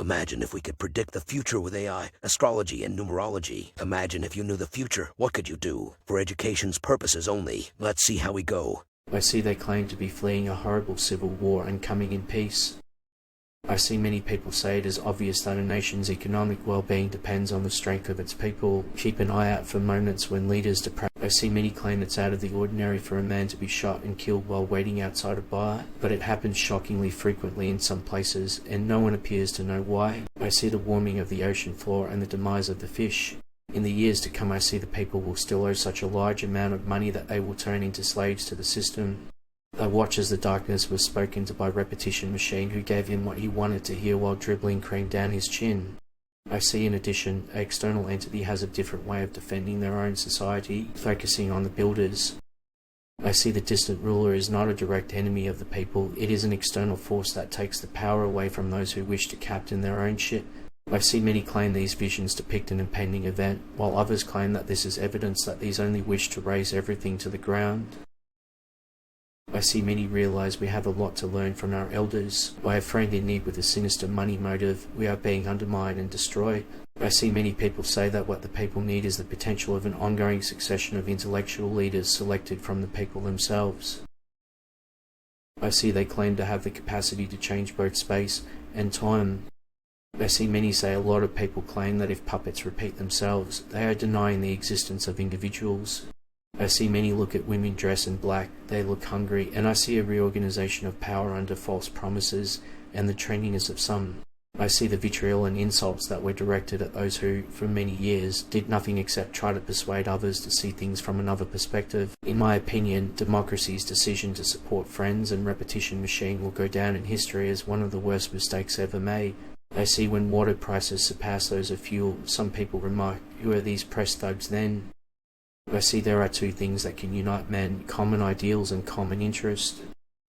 Imagine if we could predict the future with AI, astrology, and numerology. Imagine if you knew the future, what could you do? For education's purposes only. Let's see how we go. I see they claim to be fleeing a horrible civil war and coming in peace. I see many people say it is obvious that a nation's economic well-being depends on the strength of its people. Keep an eye out for moments when leaders depress. I see many claim it's out of the ordinary for a man to be shot and killed while waiting outside a bar, but it happens shockingly frequently in some places, and no one appears to know why. I see the warming of the ocean floor and the demise of the fish. In the years to come, I see the people will still owe such a large amount of money that they will turn into slaves to the system. I watch as the darkness was spoken to by repetition machine who gave him what he wanted to hear while dribbling cream down his chin. I see in addition, an external entity has a different way of defending their own society, focusing on the builders. I see the distant ruler is not a direct enemy of the people, it is an external force that takes the power away from those who wish to captain their own ship. I see many claim these visions depict an impending event, while others claim that this is evidence that these only wish to raise everything to the ground. I see many realize we have a lot to learn from our elders. By a friend in need with a sinister money motive, we are being undermined and destroyed. I see many people say that what the people need is the potential of an ongoing succession of intellectual leaders selected from the people themselves. I see they claim to have the capacity to change both space and time. I see many say a lot of people claim that if puppets repeat themselves, they are denying the existence of individuals. I see many look at women dressed in black, they look hungry, and I see a reorganization of power under false promises and the trendiness of some. I see the vitriol and insults that were directed at those who, for many years, did nothing except try to persuade others to see things from another perspective. In my opinion, democracy's decision to support Friends and Repetition Machine will go down in history as one of the worst mistakes ever made. I see when water prices surpass those of fuel, some people remark, "Who are these press thugs then?" I see there are two things that can unite men, common ideals and common interest.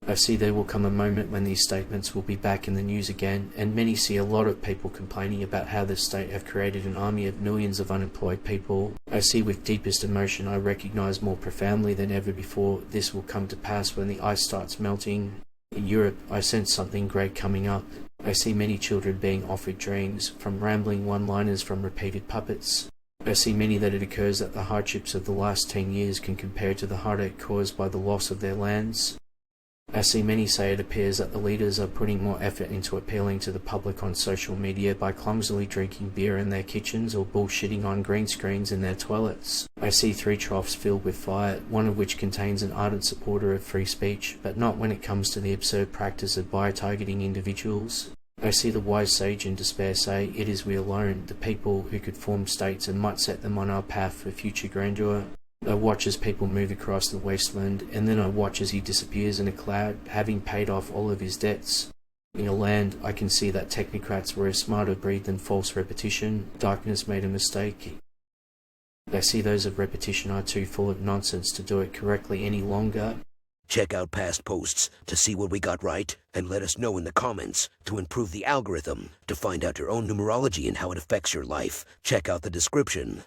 I see there will come a moment when these statements will be back in the news again, and many see a lot of people complaining about how the state have created an army of millions of unemployed people. I see with deepest emotion I recognize more profoundly than ever before this will come to pass when the ice starts melting. In Europe, I sense something great coming up. I see many children being offered dreams, from rambling one-liners from repeated puppets. I see many that it occurs that the hardships of the last 10 years can compare to the heartache caused by the loss of their lands. I see many say it appears that the leaders are putting more effort into appealing to the public on social media by clumsily drinking beer in their kitchens or bullshitting on green screens in their toilets. I see 3 troughs filled with fire, one of which contains an ardent supporter of free speech, but not when it comes to the absurd practice of bio-targeting individuals. I see the wise sage in despair say, "It is we alone, the people who could form states and might set them on our path for future grandeur." I watch as people move across the wasteland, and then I watch as he disappears in a cloud, having paid off all of his debts. In a land, I can see that technocrats were a smarter breed than false repetition. Darkness made a mistake. I see those of repetition are too full of nonsense to do it correctly any longer. Check out past posts to see what we got right, and let us know in the comments to improve the algorithm. To find out your own numerology and how it affects your life, check out the description.